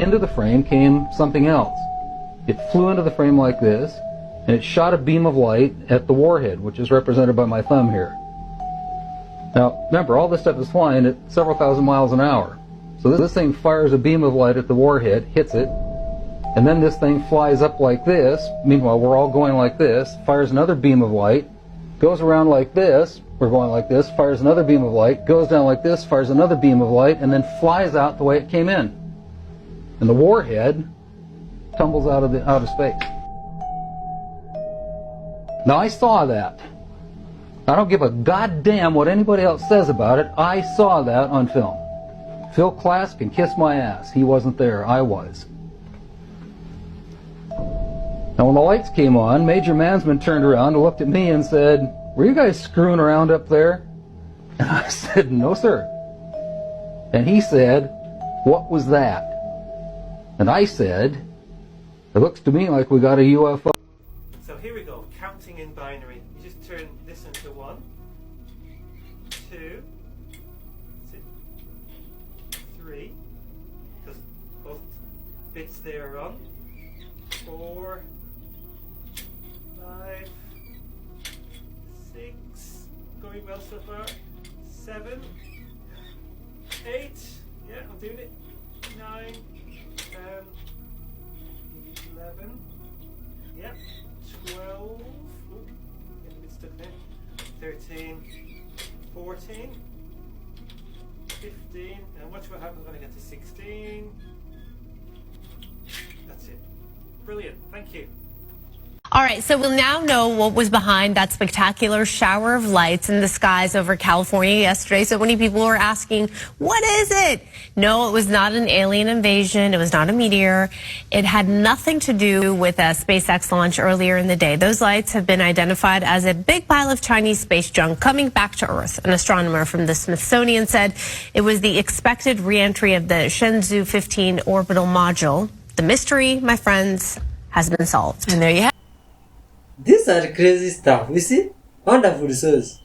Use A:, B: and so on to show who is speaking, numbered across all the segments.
A: into the frame came something else. It flew into the frame like this, and it shot a beam of light at the warhead, which is represented by my thumb here. Now, remember, all this stuff is flying at several thousand miles an hour. So this thing fires a beam of light at the warhead, hits it, and then this thing flies up like this. Meanwhile, we're all going like this, fires another beam of light, goes around like this, we're going like this, fires another beam of light, goes down like this, fires another beam of light, and then flies out the way it came in. And the warhead tumbles out of space. Now, I saw that. I don't give a goddamn what anybody else says about it. I saw that on film. Phil Klass can kiss my ass. He wasn't there. I was. Now, when the lights came on, Major Mansman turned around and looked at me and said, "Were you guys screwing around up there?" And I said, "No, sir." And he said, "What was that?" And I said, "It looks to me like we got a UFO."
B: So here we go, counting in binary. You just turn this into 1, 2, 3, because both bits there are on. 4, 5, 6, going well so far. 7, 8, yeah, I'm doing it. 9, 10, 11, yep, 12, ooh, getting a bit stuck there. 13, 14, 15, and watch what happens when I get to 16. That's it. Brilliant, thank you.
C: All right, so we'll now know what was behind that spectacular shower of lights in the skies over California yesterday. So many people were asking, what is it? No, it was not an alien invasion. It was not a meteor. It had nothing to do with a SpaceX launch earlier in the day. Those lights have been identified as a big pile of Chinese space junk coming back to Earth. An astronomer from the Smithsonian said it was the expected reentry of the Shenzhou 15 orbital module. The mystery, my friends, has been solved. And there you have it.
D: These are crazy stuff, you see? Wonderful resource.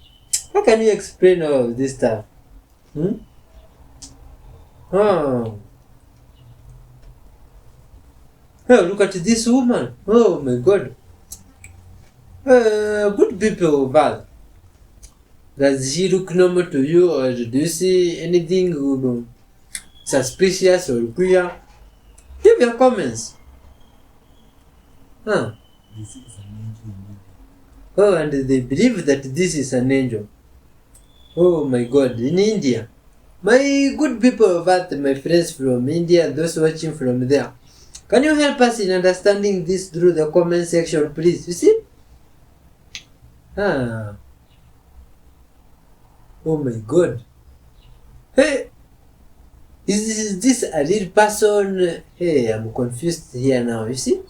D: How can you explain all of this stuff? Oh, look at this woman. Oh my God. Good people, Val. Does she look normal to you, or do you see anything suspicious or queer? Leave your comments. Oh, and they believe that this is an angel. Oh my God, in India. My good people of Earth, my friends from India, those watching from there. Can you help us in understanding this through the comment section, please? You see? Oh my God. Hey! Is this a real person? Hey, I'm confused here now, you see?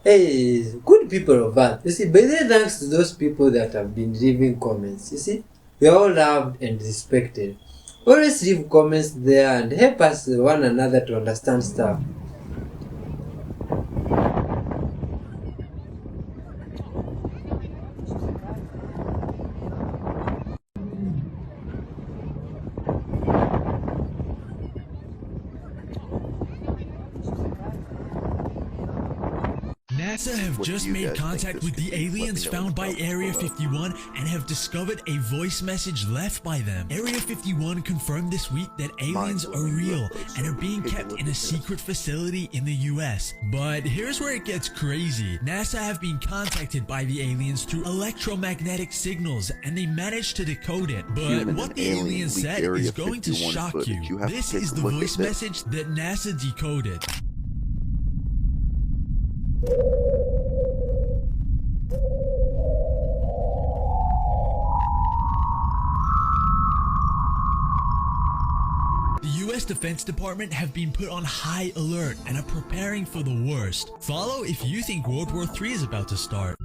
D: Hey, good people of Earth. You see, by the thanks to those people that have been leaving comments, you see, we are all loved and respected. Always leave comments there and help us one another to understand stuff.
E: NASA have just made contact with the aliens found by Area 51 and have discovered a voice message left by them. Area 51 confirmed this week that aliens are real and are being kept in a secret facility in the US. But here's where it gets crazy. NASA have been contacted by the aliens through electromagnetic signals and they managed to decode it. But what the aliens said is going to shock you. This is the voice message that NASA decoded. The US Defense Department have been put on high alert and are preparing for the worst. Follow if you think World War III is about to start.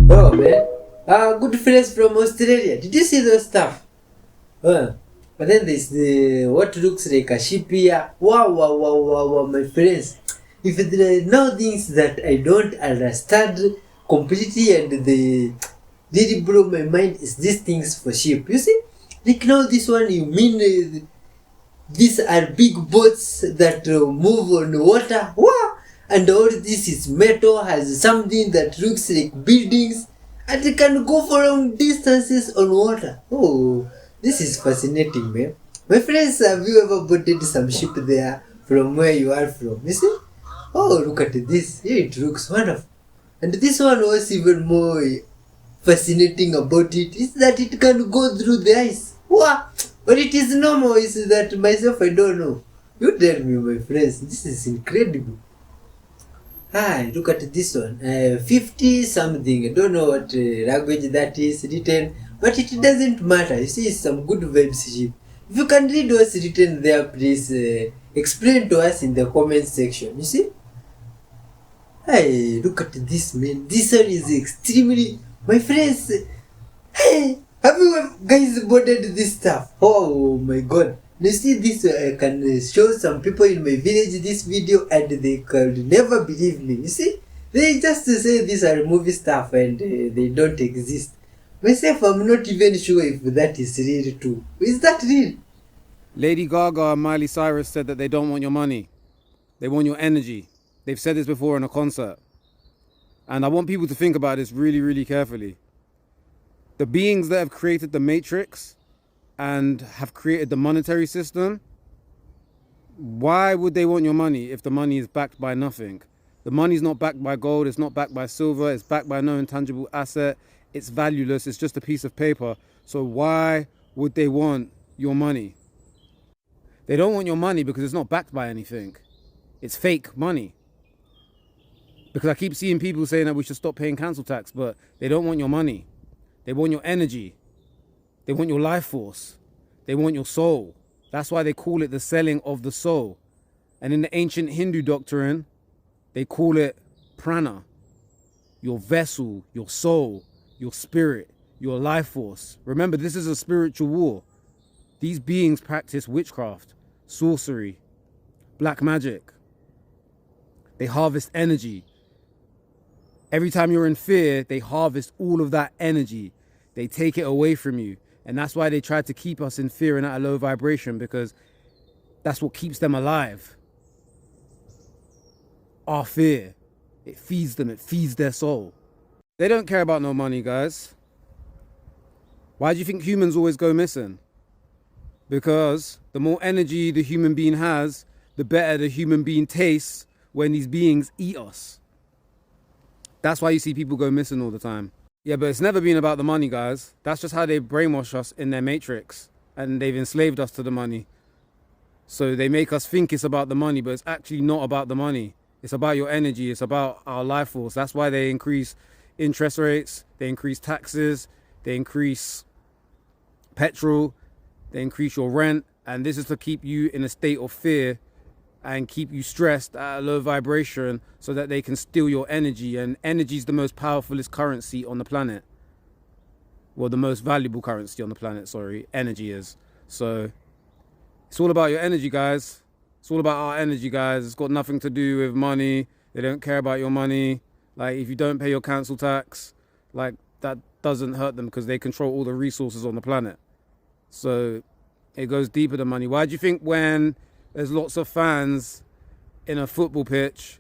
D: Oh man, good friends from Australia. Did you see those stuff? But then there's what looks like a ship here. Wow, my friends. If there are no things that I don't understand completely and they really blow my mind, is these things for ship. You see, Like now this one, you mean these are big boats that move on water? Wow! And all this is metal, has something that looks like buildings, and it can go for long distances on water. Oh, this is fascinating, man. My friends, have you ever boarded some ship there from where you are from? You see? Oh, look at this. It looks wonderful. And this one was even more fascinating about it is that it can go through the ice. Wow! But it is normal, is that myself I don't know. You tell me, my friends, this is incredible. Hi, look at this one. 50 something. I don't know what language that is written, but it doesn't matter. You see, it's some good vibes ship. If you can read what's written there, please explain to us in the comment section. You see? Hey, look at this, man. This one is extremely... My friends, hey, have you guys boarded this stuff? Oh my god. You see this, I can show some people in my village this video and they could never believe me. You see? They just say these are movie stuff and they don't exist. Myself, I'm not even sure if that is real too. Is that real?
F: Lady Gaga and Miley Cyrus said that they don't want your money. They want your energy. They've said this before in a concert. And I want people to think about this really, really carefully. The beings that have created the Matrix and have created the monetary system, why would they want your money if the money is backed by nothing? The money's not backed by gold, it's not backed by silver, it's backed by no intangible asset, it's valueless, it's just a piece of paper. So why would they want your money? They don't want your money because it's not backed by anything. It's fake money. Because I keep seeing people saying that we should stop paying council tax, but they don't want your money. They want your energy. They want your life force. They want your soul. That's why they call it the selling of the soul. And in the ancient Hindu doctrine, they call it prana. Your vessel, your soul, your spirit, your life force. Remember, this is a spiritual war. These beings practice witchcraft, sorcery, black magic. They harvest energy. Every time you're in fear, they harvest all of that energy. They take it away from you. And that's why they try to keep us in fear and at a low vibration, because that's what keeps them alive. Our fear. It feeds them. It feeds their soul. They don't care about no money, guys. Why do you think humans always go missing? Because the more energy the human being has, the better the human being tastes when these beings eat us. That's why you see people go missing all the time. Yeah, but it's never been about the money, guys. That's just how they brainwash us in their matrix. And they've enslaved us to the money. So they make us think it's about the money, but it's actually not about the money. It's about your energy. It's about our life force. That's why they increase interest rates. They increase taxes. They increase petrol. They increase your rent. And this is to keep you in a state of fear and keep you stressed at a low vibration so that they can steal your energy. And energy is the most powerfulest currency on the planet. Well, the most valuable currency on the planet, sorry. Energy is. So it's all about your energy, guys. It's all about our energy, guys. It's got nothing to do with money. They don't care about your money. Like, if you don't pay your council tax, like, that doesn't hurt them because they control all the resources on the planet. So it goes deeper than money. Why do you think when there's lots of fans in a football pitch,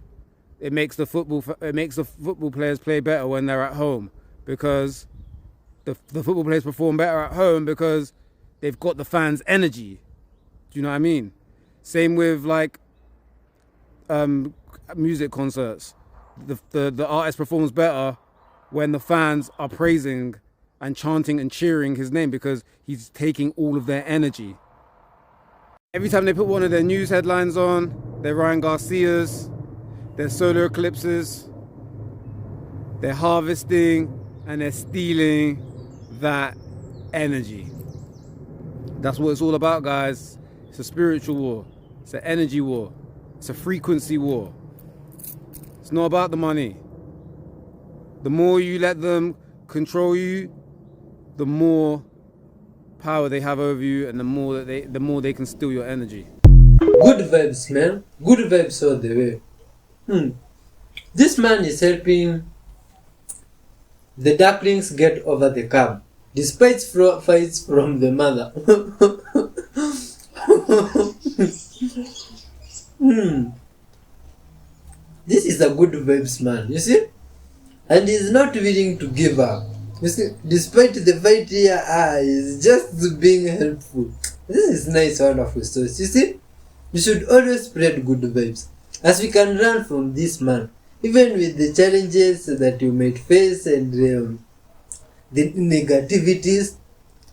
F: it makes the football players play better when they're at home? Because the football players perform better at home because they've got the fans' energy. Do you know what I mean? Same with like music concerts. The artist performs better when the fans are praising and chanting and cheering his name because he's taking all of their energy. Every time they put one of their news headlines on, their Ryan Garcias, their solar eclipses, they're harvesting and they're stealing that energy. That's what it's all about, guys. It's a spiritual war. It's an energy war. It's a frequency war. It's not about the money. The more you let them control you, the more power they have over you, and the more they can steal your energy.
D: Good vibes, man. Good vibes all the way. This man is helping the ducklings get over the curb. despite fights from the mother. This is a good vibes man, you see? And he's not willing to give up. You see, despite the fight here, he's just being helpful. This is nice, wonderful stories. You see, we should always spread good vibes, as we can learn from this man, even with the challenges that you might face and the negativities.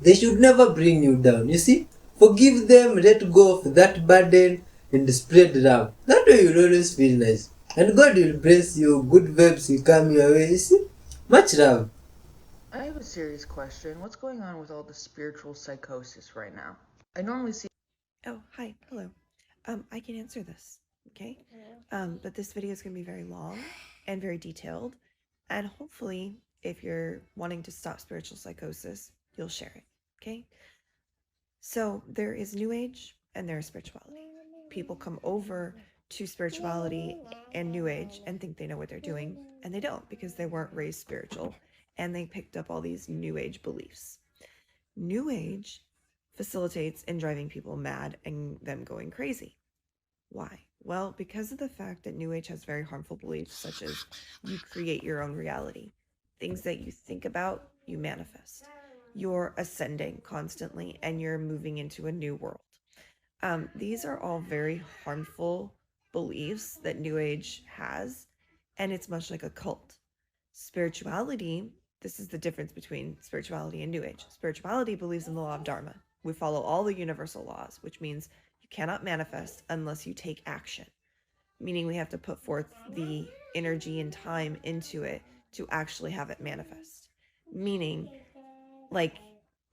D: They should never bring you down. You see, forgive them, let go of that burden, and spread love. That way you'll always feel nice. And God will bless you, good vibes will come your way. You see, much love.
G: I have a serious question. What's going on with all the spiritual psychosis right now? I normally see.
H: Oh, hi. Hello. I can answer this, okay? But this video is going to be very long and very detailed. And hopefully, if you're wanting to stop spiritual psychosis, you'll share it, okay? So there is New Age and there is spirituality. People come over to spirituality and New Age and think they know what they're doing, and they don't, because they weren't raised spiritual and they picked up all these New Age beliefs. New Age facilitates in driving people mad and them going crazy. Why? Well, because of the fact that New Age has very harmful beliefs, such as you create your own reality. Things that you think about, you manifest. You're ascending constantly and you're moving into a new world. These are all very harmful beliefs that New Age has, and it's much like a cult. Spirituality, this is the difference between spirituality and New Age. Spirituality believes in the law of Dharma. We follow all the universal laws, which means you cannot manifest unless you take action, meaning we have to put forth the energy and time into it to actually have it manifest. Meaning, like,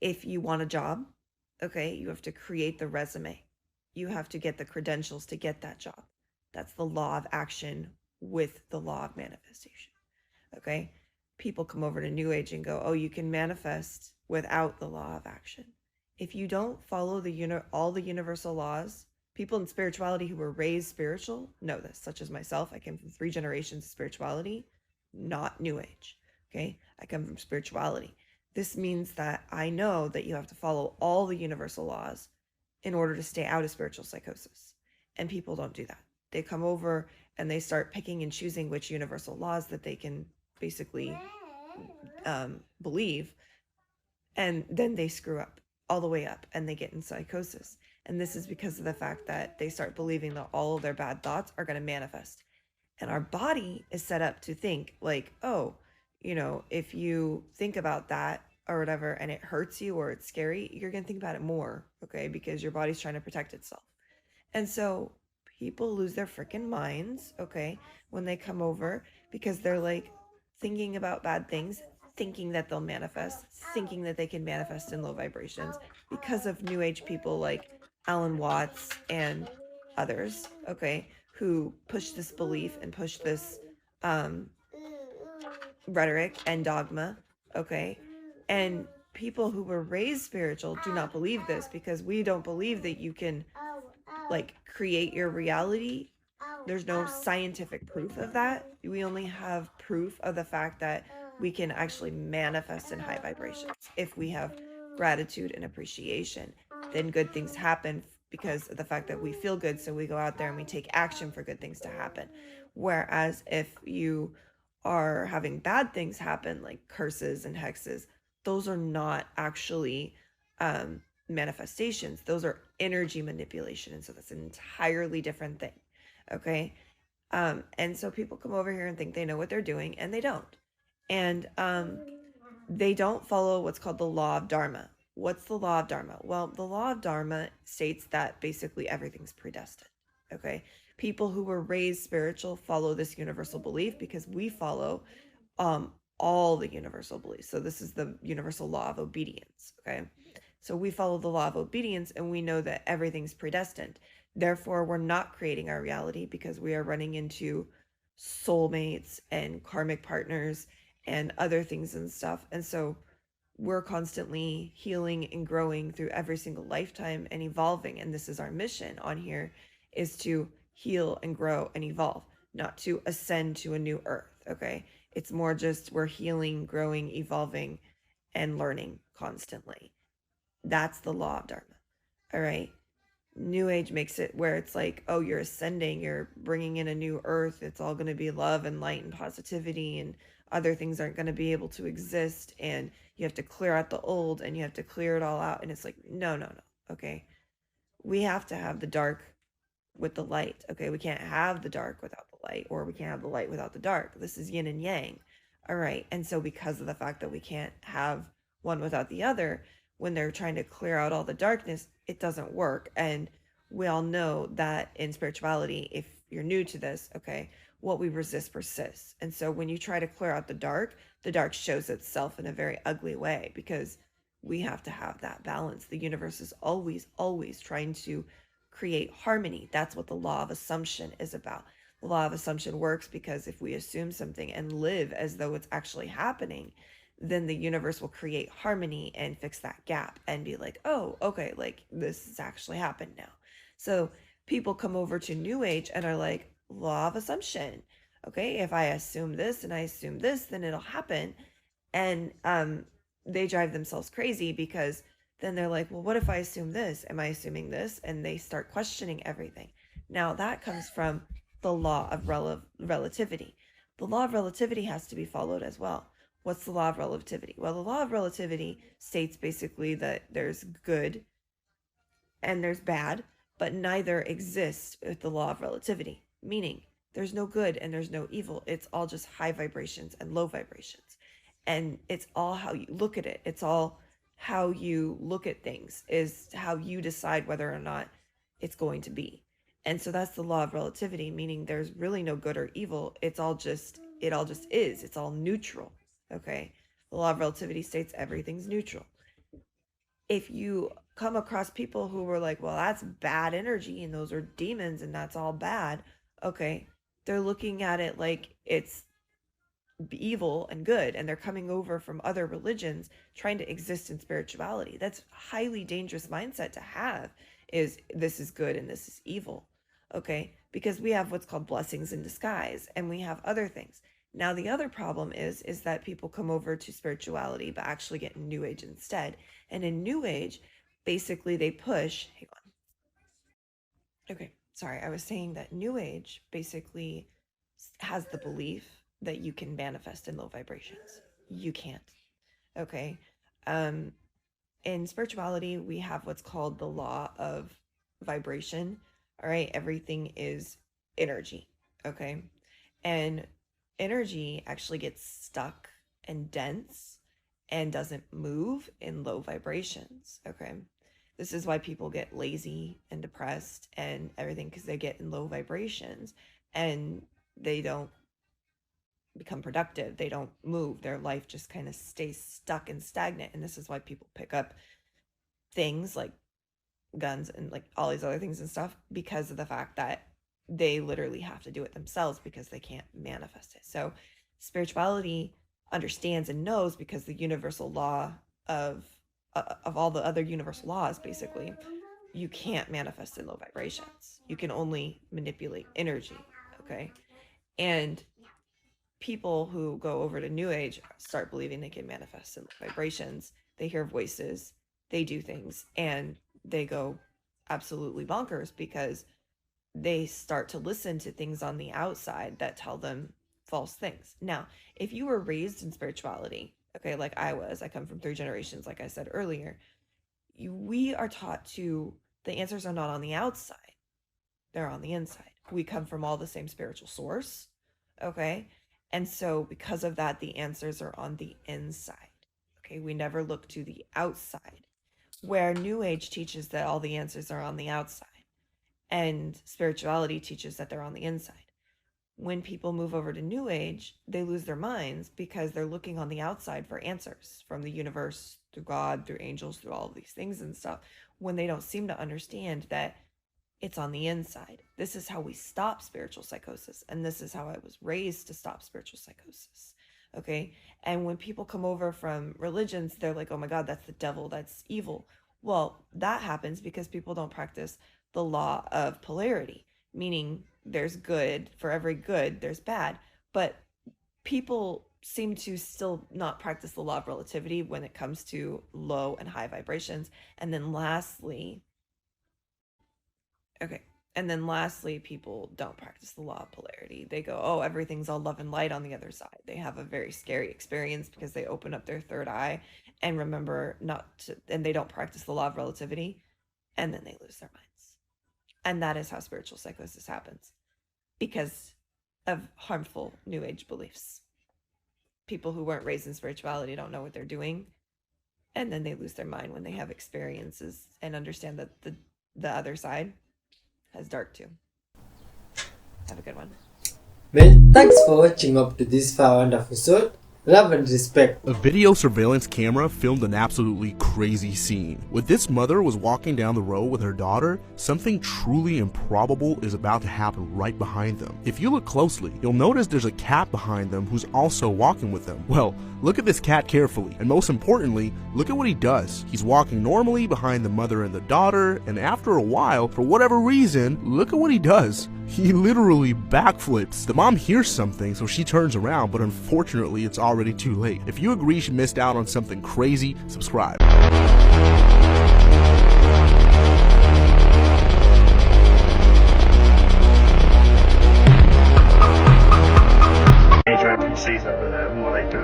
H: if you want a job, okay, you have to create the resume. You have to get the credentials to get that job. That's the law of action with the law of manifestation, okay? People come over to New Age and go, oh, you can manifest without the law of action. If you don't follow all the universal laws, people in spirituality who were raised spiritual know this, such as myself. I came from 3 generations of spirituality, not New Age, okay? I come from spirituality. This means that I know that you have to follow all the universal laws in order to stay out of spiritual psychosis. And people don't do that. They come over and they start picking and choosing which universal laws that they can basically believe. And then they screw up all the way up and they get in psychosis. And this is because of the fact that they start believing that all of their bad thoughts are going to manifest. And our body is set up to think like, oh, you know, if you think about that or whatever and it hurts you or it's scary, you're going to think about it more, okay? Because your body's trying to protect itself. And so people lose their freaking minds, okay, when they come over, because they're like thinking about bad things, thinking that they'll manifest, thinking that they can manifest in low vibrations because of New Age people like Alan Watts and others, okay, who push this belief and push this rhetoric and dogma, okay? And people who were raised spiritual do not believe this, because we don't believe that you can like create your reality. There's no scientific proof of that. We only have proof of the fact that we can actually manifest in high vibrations. If we have gratitude and appreciation, then good things happen because of the fact that we feel good. So we go out there and we take action for good things to happen. Whereas if you are having bad things happen, like curses and hexes, those are not actually manifestations. Those are energy manipulation. And so that's an entirely different thing. Okay. And so people come over here and think they know what they're doing, and they don't. And they don't follow what's called the law of Dharma. What's the law of Dharma? Well, the law of Dharma states that basically everything's predestined. Okay. People who were raised spiritual follow this universal belief because we follow all the universal beliefs. So this is the universal law of obedience. Okay. So we follow the law of obedience and we know that everything's predestined. Therefore, we're not creating our reality because we are running into soulmates and karmic partners and other things and stuff. And so we're constantly healing and growing through every single lifetime and evolving. And this is our mission on here, is to heal and grow and evolve, not to ascend to a new earth. Okay. It's more just we're healing, growing, evolving, and learning constantly. That's the law of Dharma. All right. New Age makes it where it's like, oh, you're ascending, you're bringing in a new earth. It's all going to be love and light and positivity, and other things aren't going to be able to exist. And you have to clear out the old and you have to clear it all out. And it's like, no, no, no. Okay. We have to have the dark with the light. Okay. We can't have the dark without the light, or we can't have the light without the dark. This is yin and yang. All right. And so because of the fact that we can't have one without the other, when they're trying to clear out all the darkness, it doesn't work. And we all know that in spirituality, if you're new to this, okay, what we resist persists. And so when you try to clear out the dark shows itself in a very ugly way, because we have to have that balance. The universe is always, always trying to create harmony. That's what the law of assumption is about. The law of assumption works because if we assume something and live as though it's actually happening, then the universe will create harmony and fix that gap and be like, oh, okay, like this has actually happened now. So people come over to New Age and are like, law of assumption. Okay, if I assume this and I assume this, then it'll happen. And they drive themselves crazy, because then they're like, well, what if I assume this? Am I assuming this? And they start questioning everything. Now that comes from the law of relativity. The law of relativity has to be followed as well. What's the law of relativity? Well, the law of relativity states basically that there's good and there's bad, but neither exists with the law of relativity, meaning there's no good and there's no evil. It's all just high vibrations and low vibrations. And it's all how you look at it. It's all how you look at things is how you decide whether or not it's going to be. And so that's the law of relativity, meaning there's really no good or evil. It all just is. It's all neutral. Okay. The law of relativity states everything's neutral. If you come across people who were like, well, that's bad energy and those are demons and that's all bad. Okay. They're looking at it like it's evil and good, and they're coming over from other religions trying to exist in spirituality. That's a highly dangerous mindset to have, is this is good and this is evil. Okay. Because we have what's called blessings in disguise, and we have other things. Now, the other problem is that people come over to spirituality, but actually get in New Age instead. And in New Age, basically they push, hang on. Okay, sorry. I was saying that New Age basically has the belief that you can manifest in low vibrations. You can't. Okay. In spirituality, we have what's called the law of vibration. All right. Everything is energy. Okay. And energy actually gets stuck and dense and doesn't move in low vibrations. Okay. This is why people get lazy and depressed and everything, because they get in low vibrations and they don't become productive. They don't move. Their life just kind of stays stuck and stagnant. And this is why people pick up things like guns and like all these other things and stuff, because of the fact that they literally have to do it themselves because they can't manifest it. So spirituality understands and knows, because the universal law of all the other universal laws, basically, you can't manifest in low vibrations. You can only manipulate energy. Okay. And people who go over to New Age start believing they can manifest in low vibrations. They hear voices, they do things, and they go absolutely bonkers because they start to listen to things on the outside that tell them false things. Now, if you were raised in spirituality, okay, like I was, I come from 3 generations, like I said earlier, we are taught the answers are not on the outside, they're on the inside. We come from all the same spiritual source, okay? And so because of that, the answers are on the inside, okay? We never look to the outside, where New Age teaches that all the answers are on the outside, and spirituality teaches that they're on the inside. When people move over to New Age, they lose their minds because they're looking on the outside for answers from the universe, through God, through angels, through all of these things and stuff, when they don't seem to understand that it's on the inside. This is how we stop spiritual psychosis. And this is how I was raised to stop spiritual psychosis. Okay. And when people come over from religions, they're like, oh my God, that's the devil, that's evil. Well, that happens because people don't practice the law of polarity, meaning there's good. For every good, there's bad. But people seem to still not practice the law of relativity when it comes to low and high vibrations. And then lastly, people don't practice the law of polarity. They go, oh, everything's all love and light on the other side. They have a very scary experience because they open up their third eye and remember and they don't practice the law of relativity, and then they lose their minds. And that is how spiritual psychosis happens, because of harmful New Age beliefs. People who weren't raised in spirituality don't know what they're doing, and then they lose their mind when they have experiences and understand that the other side has dark too. Have a good one.
D: Well, thanks for watching up to this far episode. Love and respect.
I: A video surveillance camera filmed an absolutely crazy scene. When this mother was walking down the road with her daughter, something truly improbable is about to happen right behind them. If you look closely, you'll notice there's a cat behind them who's also walking with them. Well, look at this cat carefully, and most importantly, look at what he does. He's walking normally behind the mother and the daughter, and after a while, for whatever reason, look at what he does. He literally backflips. The mom hears something, so she turns around, but unfortunately, it's already too late. If you agree she missed out on something crazy, subscribe.
B: NPCs over there, and what they do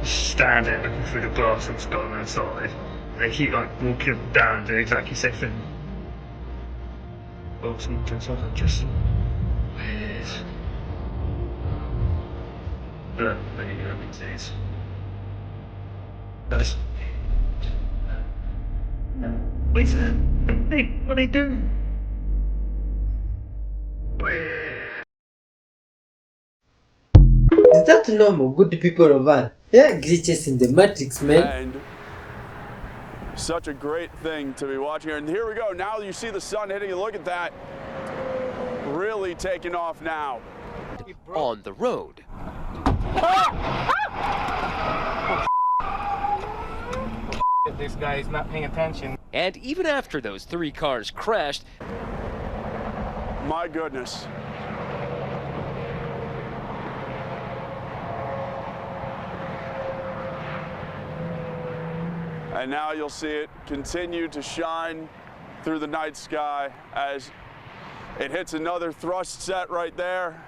B: is standing looking through the glass that's got on their side. They keep like walking down and doing exactly the same thing. Or something just weird. But there you go, NPCs. Guys. Wait a minute. What are they doing?
D: Is that normal, good people of Earth? Yeah, glitches in the Matrix, man.
J: And such a great thing to be watching here. And here we go. Now you see the sun hitting. Look at that. Really taking off now.
K: On the road.
B: This guy is not paying attention.
K: And even after those 3 cars crashed,
J: My goodness. And now you'll see it continue to shine through the night sky as it hits another thrust set right there.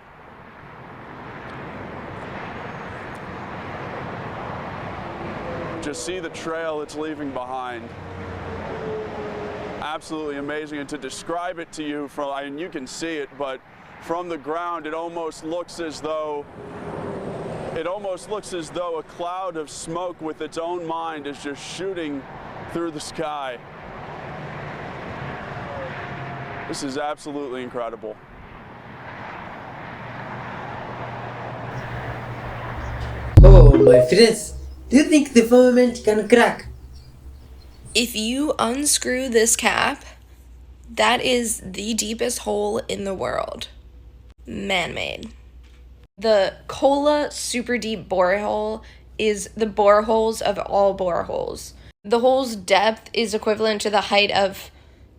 J: Just see the trail it's leaving behind. Absolutely amazing. And to describe it to you from, I mean, you can see it, but from the ground, it almost looks as though a cloud of smoke with its own mind is just shooting through the sky. This is absolutely incredible.
D: Oh, my friends, do you think the firmament can crack?
L: If you unscrew this cap, that is the deepest hole in the world. Man-made. The Kola Superdeep borehole is the boreholes of all boreholes. The hole's depth is equivalent to the height of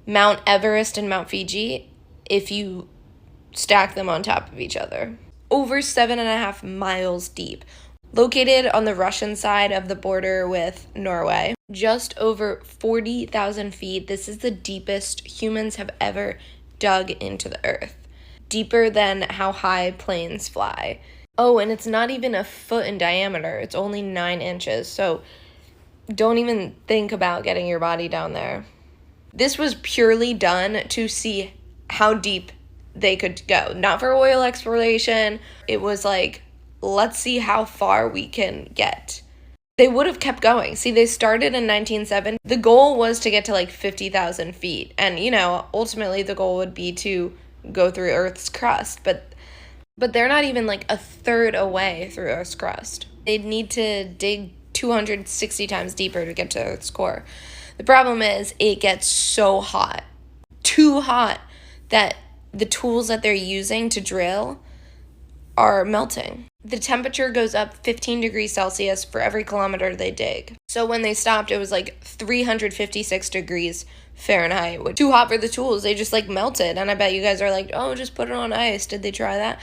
L: Mount Everest and Mount Fiji if you stack them on top of each other. Over 7.5 miles deep. Located on the Russian side of the border with Norway. Just over 40,000 feet. This is the deepest humans have ever dug into the earth. Deeper than how high planes fly. Oh, and it's not even a foot in diameter. It's only 9 inches. So don't even think about getting your body down there. This was purely done to see how deep they could go. Not for oil exploration. It was like, let's see how far we can get. They would have kept going. See, they started in 1970. The goal was to get to like 50,000 feet. And, you know, ultimately the goal would be to go through Earth's crust, but they're not even like a third away through Earth's crust. They'd need to dig 260 times deeper to get to Earth's core. The problem is it gets so hot, too hot, that the tools that they're using to drill are melting. The temperature goes up 15 degrees Celsius for every kilometer they dig. So when they stopped, it was like 356 degrees Fahrenheit, which too hot for the tools. They just like melted. And I bet you guys are like, oh, just put it on ice. Did they try that?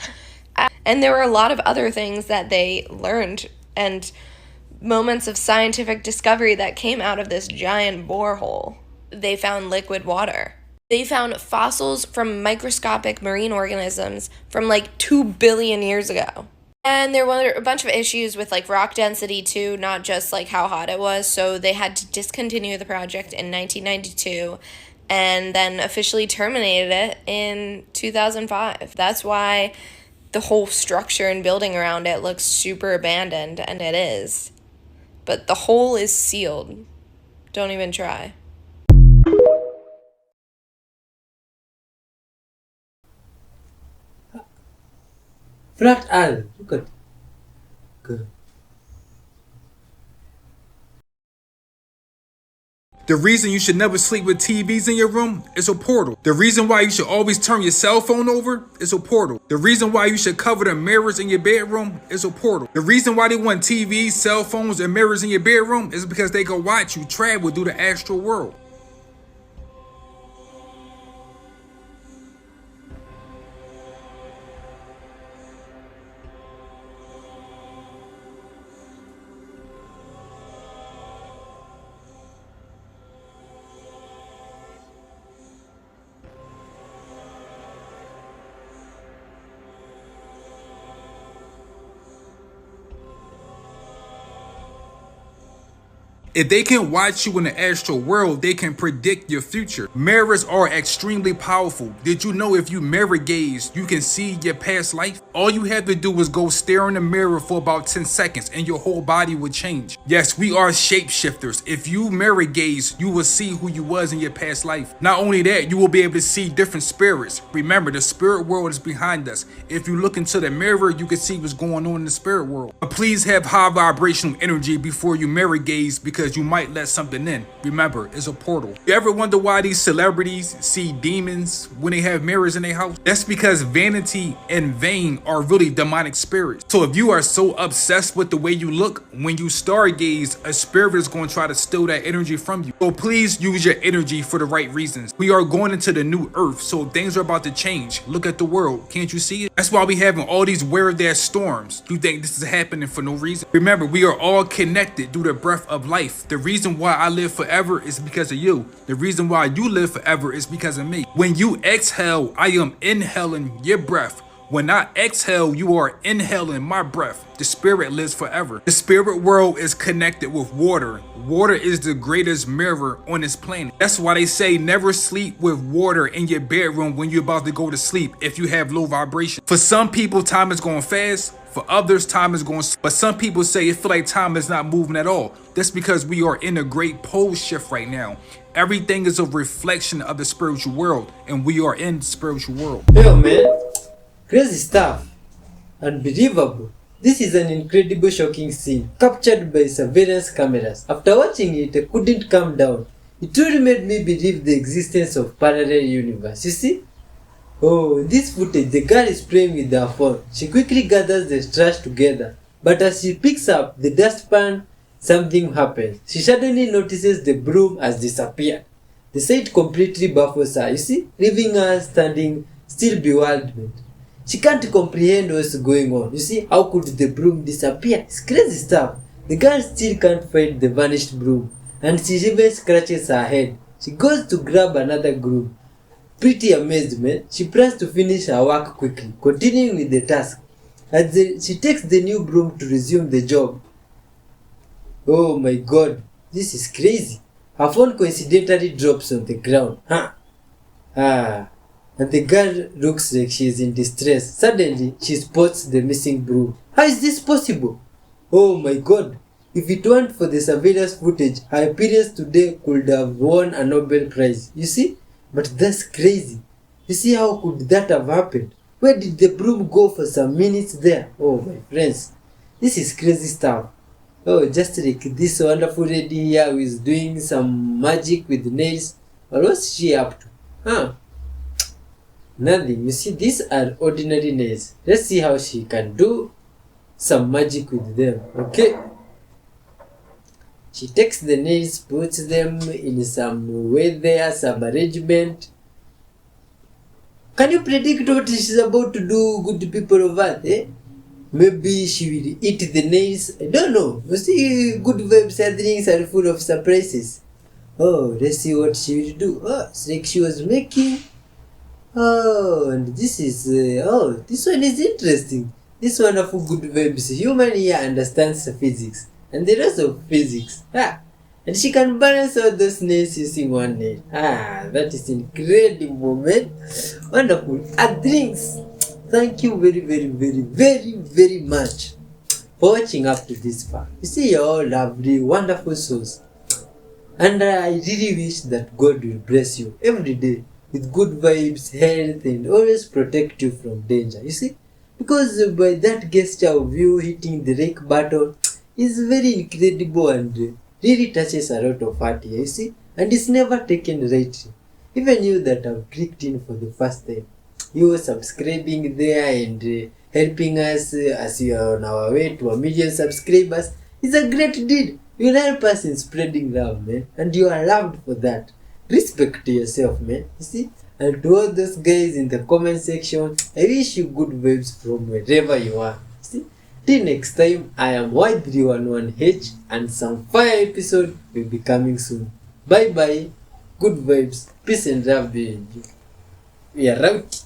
L: And there were a lot of other things that they learned and moments of scientific discovery that came out of this giant borehole. They found liquid water. They found fossils from microscopic marine organisms from like 2 billion years ago. And there were a bunch of issues with like rock density too, not just like how hot it was. So they had to discontinue the project in 1992 and then officially terminated it in 2005. That's why the whole structure and building around it looks super abandoned, and it is. But the hole is sealed. Don't even try.
D: Flat Earth. Look at it. Good.
M: The reason you should never sleep with TVs in your room is a portal. The reason why you should always turn your cell phone over is a portal. The reason why you should cover the mirrors in your bedroom is a portal. The reason why they want TVs, cell phones, and mirrors in your bedroom is because they can watch you travel through the astral world. If they can watch you in the astral world, they can predict your future. Mirrors are extremely powerful. Did you know if you mirror gaze, you can see your past life? All you have to do is go stare in the mirror for about 10 seconds and your whole body will change. Yes, we are shapeshifters. If you mirror gaze, you will see who you was in your past life. Not only that, you will be able to see different spirits. Remember, the spirit world is behind us. If you look into the mirror, you can see what's going on in the spirit world. But please have high vibrational energy before you mirror gaze, because you might let something in. Remember, it's a portal. You ever wonder why these celebrities see demons when they have mirrors in their house? That's because vanity and vain are really demonic spirits. So if you are so obsessed with the way you look, when you stargaze, a spirit is going to try to steal that energy from you. So please use your energy for the right reasons. We are going into the new earth, so things are about to change. Look at the world. Can't you see it? That's why we having all these weird-ass storms. You think this is happening for no reason? Remember, we are all connected through the breath of life. The reason why I live forever is because of you. The reason why you live forever is because of me. When you exhale, I am inhaling your breath. When I exhale, you are inhaling my breath. The spirit lives forever. The spirit world is connected with water. Water is the greatest mirror on this planet. That's why they say never sleep with water in your bedroom when you're about to go to sleep if you have low vibration. For some people, time is going fast. For others, time is going slow. But some people say it feel like time is not moving at all. That's because we are in a great pole shift right now. Everything is a reflection of the spiritual world, and we are in the spiritual world.
D: Yo, man. Crazy stuff. Unbelievable. This is an incredible shocking scene captured by surveillance cameras. After watching it, I couldn't calm down. It truly made me believe the existence of parallel universe. You see? Oh, in this footage, the girl is playing with her phone. She quickly gathers the trash together. But as she picks up the dustpan, something happens. She suddenly notices the broom has disappeared. The sight completely baffles her, you see, leaving her standing still bewildered. She can't comprehend what's going on. You see, how could the broom disappear? It's crazy stuff. The girl still can't find the vanished broom, and she even scratches her head. She goes to grab another broom. Pretty amazed, man. She plans to finish her work quickly, continuing with the task. As she takes the new broom to resume the job. Oh my god, this is crazy. Her phone coincidentally drops on the ground. And the girl looks like she is in distress. Suddenly, she spots the missing broom. How is this possible? Oh my god. If it weren't for the surveillance footage, her appearance today could have won a Nobel Prize. You see? But that's crazy. You see, how could that have happened? Where did the broom go for some minutes there? Oh my friends. This is crazy stuff. Oh, just like this wonderful lady here who is doing some magic with nails. Or what's she up to? Nothing. You see, these are ordinary nails. Let's see how she can do some magic with them. Okay. She takes the nails, puts them in some way there, some arrangement. Can you predict what she's about to do, good people of Earth? Maybe she will eat the nails. I don't know. You see, good vibe gatherings are full of surprises. Oh, let's see what she will do. Oh, it's like she was making. Oh, and this is. This one is interesting. This wonderful good vibes. Human here understands physics and the rest of physics. And she can balance all those nails using one nail. That is incredible, man. Wonderful. Drinks. Thank you very, very, very, very, very much for watching up to this far. You see, you're all lovely, wonderful souls. And I really wish that God will bless you every day with good vibes, health, and always protect you from danger. You see? Because by that gesture of you hitting the like button is very incredible and really touches a lot of heart here, you see? And it's never taken lightly. Even you that have clicked in for the first time, you subscribing there and helping us as we are on our way to 1 million subscribers is a great deed. You'll help us in spreading love, man. And you are loved for that. Respect to yourself, man. You see? And to all those guys in the comment section, I wish you good vibes from wherever you are. See? Till next time, I am Y311H and some fire episode will be coming soon. Bye bye. Good vibes. Peace and love be with you. We are out.